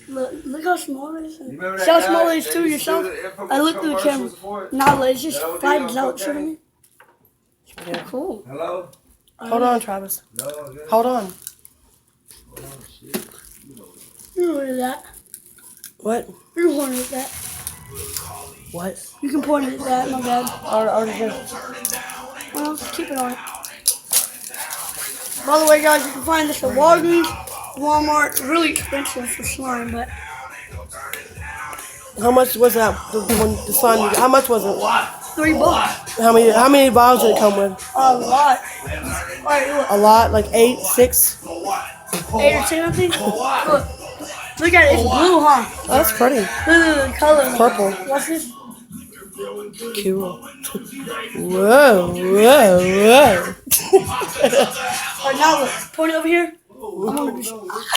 Look how small it is. You remember See that how small guy it is that too used to yourself? do the infomercial I looked through the camera. commercials for it? Nah, it's just No, 5 deal, zelts for okay. me. Yeah. Cool. Hello? Hold on, Travis. No, good. Hold on. Oh, shit. You can point at that. What? You can point at that. What? You can point at that, my bad. Already did. Well, keep it on it. By the way, guys, you can find this at Walgreens, Walmart. Really expensive for slime, but How much was that? The slime? How much was it? $3. How many bottles did it come with? A lot. Alright, look. A lot, like 8, 6. 8 or 10, I think. Look at it. It's blue, huh? Oh, that's pretty. Look at the color. Purple. What's this? Cool. Whoa, whoa, whoa. Alright, now look. Point it over here. I'm gonna do